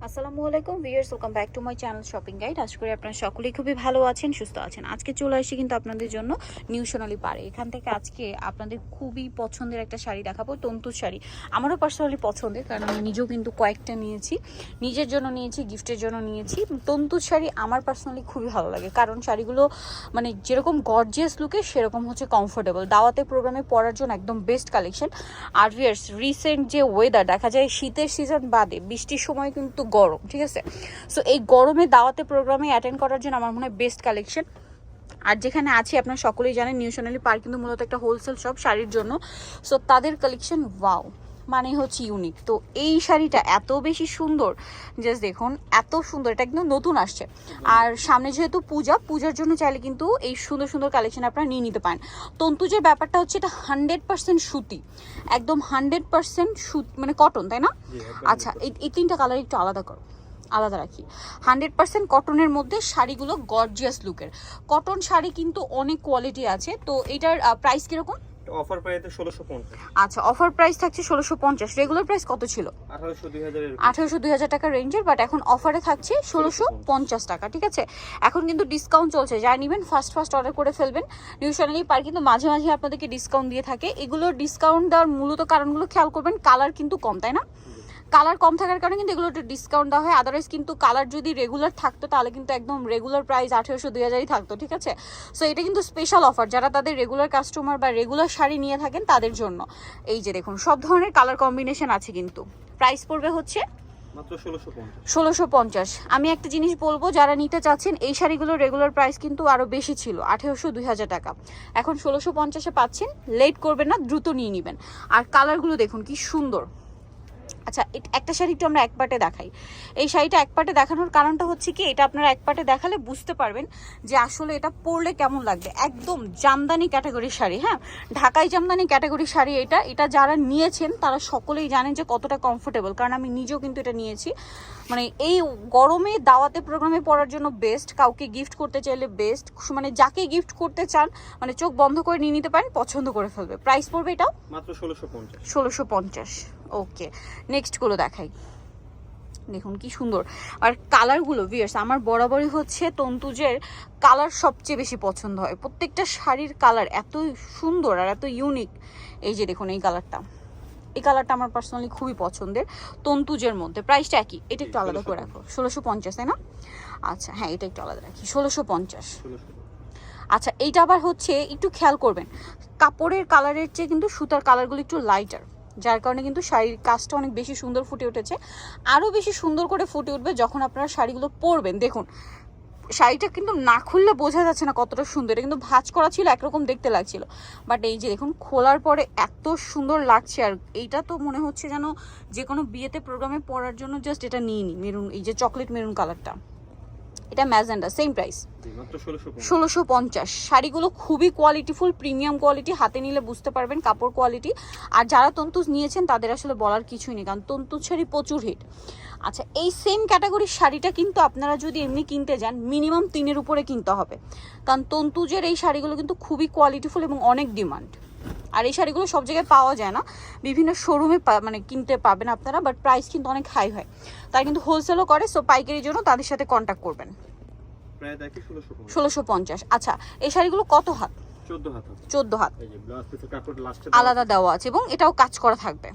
আসসালামু আলাইকুম viewers, welcome back to my channel shopping guide. আশা করি আপনারা সকলেই খুবই ভালো আছেন, সুস্থ আছেন। আজকে চলে আসি কিন্তু আপনাদের জন্য নিউ সোনালী পাড়ে। এখান থেকে আজকে আপনাদের খুবই পছন্দের একটা শাড়ি দেখাবো, তন্তুর শাড়ি। আমারও পার্সোনালি পছন্দের, কারণ আমি নিজেও কিন্তু কয়েকটা নিয়েছি, নিজের জন্য নিয়েছি, গিফটের জন্য নিয়েছি। তন্তুর শাড়ি আমার পার্সোনালি খুবই ভালো লাগে, কারণ শাড়িগুলো মানে যেরকম গর্জিয়াস লুকে সেরকম হচ্ছে কমফোর্টেবল। দাওয়াতে প্রোগ্রামে পরার জন্য একদম বেস্ট কালেকশন। আর ভিউয়ার্স, রিসেন্ট যে ওয়েদার দেখা যায় শীতের সিজন বাদে বৃষ্টির সময় কিন্তু গরম, ঠিক আছে? সো এই গরমে দাওয়াতে প্রোগ্রামে অ্যাটেন্ড করার জন্য আমার মনে হয় বেস্ট কালেকশন। আর যেখানে আছি আপনারা সকলেই জানেন, নিউ সোনালী পার্ক কিন্তু মূলত একটা হোলসেল শপ শাড়ির জন্য। সো তাদের কালেকশন ওয়াও, মানে হচ্ছে ইউনিক। তো এই শাড়িটা এত বেশি সুন্দর, জাস্ট দেখুন এত সুন্দর, এটা একদম নতুন আসছে। আর সামনে যেহেতু পূজার জন্য চাইলে কিন্তু এই সুন্দর সুন্দর কালেকশন আপনারা নিয়ে নিতে পারেন। তন্তু যে ব্যাপারটা হচ্ছে, এটা 100% সুতি, একদম 100% সুতি, মানে কটন, তাই না? আচ্ছা, এই তিনটা কালার একটু আলাদা রাখি। 100% কটনের মধ্যে শাড়িগুলো গর্জিয়াস লুকের। কটন শাড়ি কিন্তু অনেক কোয়ালিটি আছে। তো এটার প্রাইস কিরকম? অফার প্রাইসে 1650। আচ্ছা, অফার প্রাইস থাকছে 1650। রেগুলার প্রাইস কত ছিল? 1800-2000 টাকা রেঞ্জের, বাট এখন অফারে থাকছে 1650 টাকা, ঠিক আছে? এখন কিন্তু ডিসকাউন্ট চলছে, যা নেবেন ফার্স্ট অর্ডার করে ফেলবেন। নিউ সোনালী পার্ক কিন্তু মাঝে মাঝে আপনাদেরকে ডিসকাউন্ট দিয়ে থাকে। এগুলোর ডিসকাউন্ট দেওয়ার মূলত কারণগুলো খেয়াল করবেন। কালার কিন্তু কম, তাই না? কালার কম থাকার কারণে কিন্তু এগুলো একটু ডিসকাউন্ট দেওয়া হয়। আদারওয়াইজ কিন্তু কালার যদি রেগুলার থাকতো তাহলে কিন্তু একদম রেগুলার প্রাইস 1800-2000 থাকতো, ঠিক আছে? সো এটা কিন্তু স্পেশাল অফার, যারা তাদের রেগুলার কাস্টমার বা রেগুলার শাড়ি নিয়ে থাকেন তাদের জন্য। এই যে দেখুন, সব ধরনের কালার কম্বিনেশন আছে কিন্তু। প্রাইস পড়বে হচ্ছে মাত্র 1650। আমি একটা জিনিস বলবো, যারা নিতে চাচ্ছেন, এই শাড়িগুলোর রেগুলার প্রাইস কিন্তু আরো বেশি ছিল, 1800-2000 টাকা। এখন 1650-এ পাচ্ছেন। লেট করবেন না, দ্রুত নিয়ে নেবেন। আর কালারগুলো দেখুন কি সুন্দর। আচ্ছা, একটা শাড়ি একটু আমরা এক পাটে দেখাই। এই শাড়িটা এক পাটে দেখানোর কারণটা হচ্ছে কি, এটা আপনারা এক পাটে দেখালে বুঝতে পারবেন যে আসলে এটা পরলে কেমন লাগবে। একদম জামদানি ক্যাটাগরির শাড়ি, হ্যাঁ, ঢাকাই জামদানি ক্যাটাগরির শাড়ি। এটা যারা নিয়েছেন তারা সকলেই জানেন যে কতটা কমফোর্টেবল, কারণ আমি নিজেও কিন্তু এটা নিয়েছি। মানে এই গরমে দাওয়াতে প্রোগ্রামে পরার জন্য বেস্ট, কাউকে গিফট করতে চাইলে বেস্ট, মানে যাকে গিফট করতে চান মানে চোখ বন্ধ করে নিয়ে নিতে পারেন, পছন্দ করে ফেলবে। প্রাইস পড়বে এটাও মাত্র 1650। 1650। ওকে, নেক্সটগুলো দেখাই। দেখুন কি সুন্দর। আর কালারগুলো ভিউয়ার্স, আমার বরাবরই হচ্ছে তন্তুজের কালার সবচেয়ে বেশি পছন্দ হয়। প্রত্যেকটা শাড়ির কালার এত সুন্দর আর এত ইউনিক। এই যে দেখুন এই কালারটা, এই কালারটা আমার পার্সোনালি খুবই পছন্দের তন্তুজের মধ্যে। প্রাইসটা একই, এটা একটু আলাদা করে রাখো। 1650, তাই না? আচ্ছা হ্যাঁ, এটা একটু আলাদা রাখি, 1650। আচ্ছা, এইটা আবার হচ্ছে একটু খেয়াল করবেন, কাপড়ের কালারের চেয়ে কিন্তু সুতার কালারগুলো একটু লাইটার, যার কারণে কিন্তু শাড়ির কাজটা অনেক বেশি সুন্দর ফুটে উঠেছে। আরও বেশি সুন্দর করে ফুটে উঠবে যখন আপনারা শাড়িগুলো পরবেন। দেখুন শাড়িটা কিন্তু না খুললে বোঝা যাচ্ছে না কতটা সুন্দর। এটা কিন্তু ভাঁজ করা ছিল, একরকম দেখতে লাগছিল, বাট এই যে দেখুন খোলার পরে এত সুন্দর লাগছে। আর এইটা তো মনে হচ্ছে যেন যে কোনো বিয়েতে প্রোগ্রামে পরার জন্য জাস্ট এটা নিয়ে নিই। মেরুন, এই যে চকলেট মেরুন কালারটা, এটা ম্যাজেন্ডা, সেম প্রাইস 1650। শাড়িগুলো খুবই কোয়ালিটিফুল, প্রিমিয়াম কোয়ালিটি, হাতে নিলে বুঝতে পারবেন কাপড় কোয়ালিটি। আর যারা তন্তুজ নিয়েছেন তাদের আসলে বলার কিছুই নেই, কারণ তন্তুজ শাড়ি প্রচুর হিট। আচ্ছা, এই সেম ক্যাটাগরির শাড়িটা কিন্তু আপনারা যদি এমনি কিনতে যান মিনিমাম 3-এর উপরে কিনতে হবে, কারণ তন্তুজের এই শাড়িগুলো কিন্তু খুবই কোয়ালিটিফুল এবং অনেক ডিমান্ড। আর এই শাড়িগুলো সব জায়গায় পাওয়া যায় না, বিভিন্ন শোরুমে মানে কিনতে পাবেন আপনারা, বাট প্রাইস কিন্তু অনেক হাই হয়। তারা কিন্তু হোলসেলও করে, সো পাইকারির জন্য তাদের সাথে কন্ট্যাক্ট করবেন। 1650। আচ্ছা, এই শাড়িগুলো কত হাত? 14 হাত আলাদা দেওয়া আছে এবং এটাও কাজ করা থাকবে।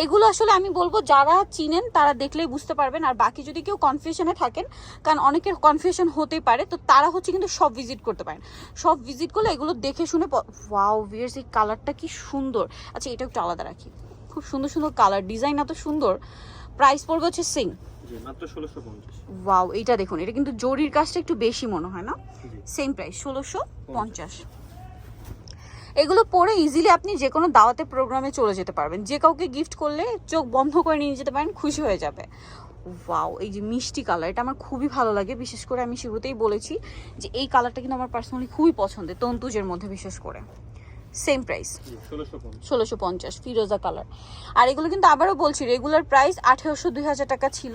এগুলো আসলে আমি বলবো যারা চিনেন তারা দেখলেই বুঝতে পারবেন। আর বাকি যদি কেউ কনফিউশনে থাকেন, কারণ অনেকের কনফিউশন হতেই পারে, তো তারা হচ্ছে কিন্তু সব ভিজিট করতে পারেন। সব ভিজিট করলে এগুলো দেখে শুনে ওয়াও ভিউয়ার্স, এই কালারটা কি সুন্দর। আচ্ছা, এটা একটু আলাদা রাখি। খুব সুন্দর সুন্দর কালার, ডিজাইন এত সুন্দর। প্রাইস পড়বে হচ্ছে সিং মাত্র 1650। ওয়াও, এটা দেখুন, এটা কিন্তু জরির কাজটা একটু বেশি মনে হয় না? Same price 1650। এগুলো পরে ইজিলি আপনি যে কোনো দাওয়াতে প্রোগ্রামে চলে যেতে পারবেন, যে কাউকে গিফট করলে চোখ বন্ধ করে নিয়ে যেতে পারেন, খুশি হয়ে যাবে। ওয়াও, এই যে মিষ্টি কালার, এটা আমার খুবই ভালো লাগে। বিশেষ করে আমি শুরুতেই বলেছি যে এই কালারটা কিন্তু আমার পার্সোনালি খুবই পছন্দের তন্তুজের মধ্যে, বিশেষ করে। সেম প্রাইস 1650, ফিরোজা কালার। আর এগুলো কিন্তু আবারও বলছি রেগুলার প্রাইস 1800-2000 টাকা ছিল,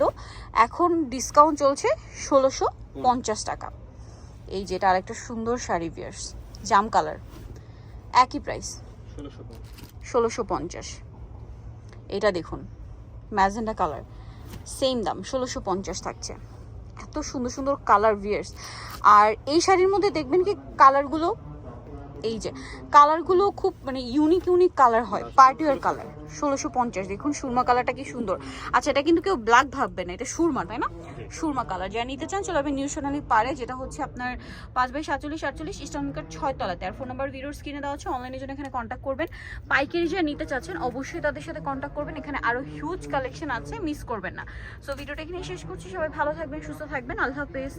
এখন ডিসকাউন্ট চলছে 1650 টাকা। এই যেটা আরেকটা সুন্দর শাড়ি ভিউয়ার্স, জাম কালার, একই প্রাইস 1650। এটা দেখুন ম্যাজেন্ডা কালার, সেম দাম 1650 থাকছে। এত সুন্দর সুন্দর কালার ভিয়ার্স। আর এই শাড়ির মধ্যে দেখবেন কি কালারগুলো, এই যে কালারগুলো খুব মানে ইউনিক ইউনিক কালার হয়, পার্টিওয়ার কালার। 1650 দেখুন সুরমা কালারটা কি সুন্দর। আচ্ছা এটা কিন্তু কেউ ব্ল্যাক ভাববে না, এটা সুরমা, তাই না? সুরমা কালার। যারা নিতে চান চলে যাবেন নিউ সোনালী পারে, যেটা হচ্ছে আপনার 5/47 ইস্টার্ন মার্কেট 6 তলাতে। আর ফোন নাম্বার ভিডিওর স্ক্রিনে দেওয়া আছে, অনলাইনের জন্য এখানে কন্ট্যাক্ট করবেন। পাইকারি যারা নিতে চাচ্ছেন অবশ্যই তাদের সাথে কন্ট্যাক্ট করবেন, এখানে আরো হিউজ কালেকশন আছে, মিস করবেন না। সো ভিডিওটা এখানে শেষ করছি, সবাই ভালো থাকবেন, সুস্থ থাকবেন, আল্লাহ হাফেজ।